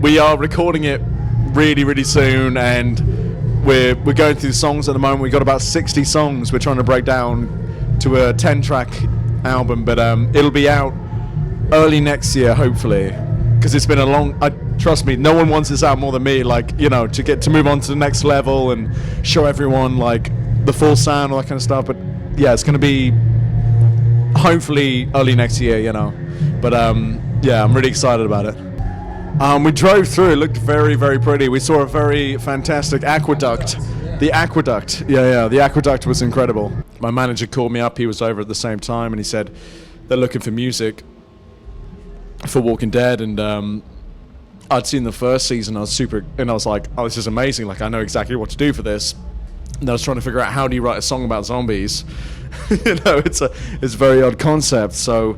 We are recording it really, really soon, and we're going through the songs at the moment. We've got about 60 songs we're trying to break down to a 10-track album, but it'll be out early next year, hopefully, because it's been a long... trust me, no one wants this out more than me, like, you know, to move on to the next level and show everyone, like, the full sound, all that kind of stuff. But yeah, it's going to be hopefully early next year, you know. But yeah, I'm really excited about it. We drove through, it looked very, very pretty. We saw a very fantastic aqueduct. The aqueduct, yeah, the aqueduct was incredible. My manager called me up, he was over at the same time, and he said they're looking for music for Walking Dead, and I'd seen the first season. I was like, oh, this is amazing, like I know exactly what to do for this. And I was trying to figure out, how do you write a song about zombies? You know, it's a very odd concept. So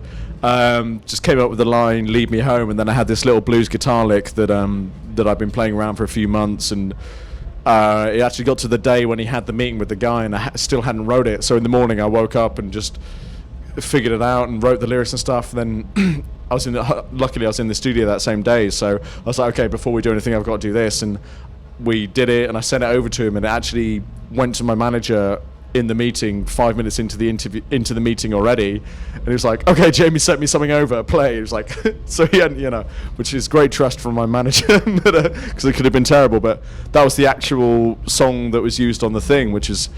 just came up with the line, "Lead Me Home," and then I had this little blues guitar lick that I've been playing around for a few months, and it actually got to the day when he had the meeting with the guy, and I still hadn't wrote it. So in the morning I woke up and just figured it out and wrote the lyrics and stuff. Then luckily I was in the studio that same day, so I was like, okay, before we do anything, I've got to do this. And we did it, and I sent it over to him, and it actually went to my manager in the meeting 5 minutes into the meeting already, and he was like, okay, Jamie sent me something over, play. He was like, so he had, you know, which is great trust from my manager, because it could have been terrible, but that was the actual song that was used on the thing, which is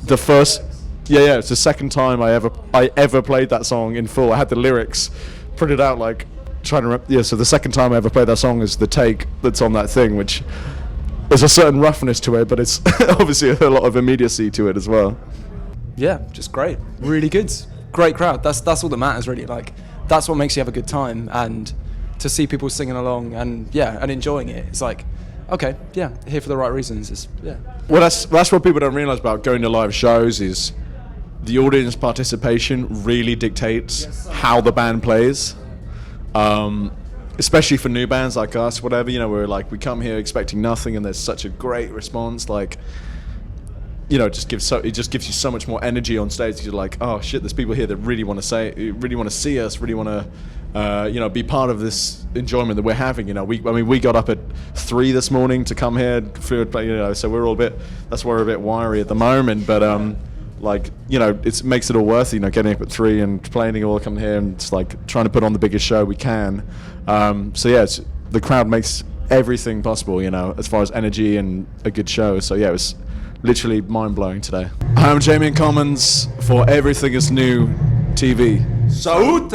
the first, yeah, it's the second time I ever played that song in full. I had the lyrics printed out, like trying to remember, yeah, so the second time I ever played that song is the take that's on that thing, which there's a certain roughness to it, but it's obviously a lot of immediacy to it as well. Yeah, just great. Really good. Great crowd. That's all that matters, really. Like, that's what makes you have a good time, and to see people singing along and enjoying it. It's like, okay, yeah, here for the right reasons. It's, yeah. Well, that's what people don't realise about going to live shows, is the audience participation really dictates how the band plays. Especially for new bands like us, whatever, you know, we come here expecting nothing, and there's such a great response, like, you know, it just gives you so much more energy on stage. You're like, oh shit, there's people here that really want to see us, really want to, you know, be part of this enjoyment that we're having. You know, we got up at 3 this morning to come here, you know, so we're all that's why we're a bit wiry at the moment, but like, you know, it makes it all worth it, you know, getting up at 3 and planning all, coming here and just like trying to put on the biggest show we can. So yeah, the crowd makes everything possible, you know, as far as energy and a good show. So yeah, it was literally mind-blowing today. I'm Jamie Commons for Everything Is New TV. Salute!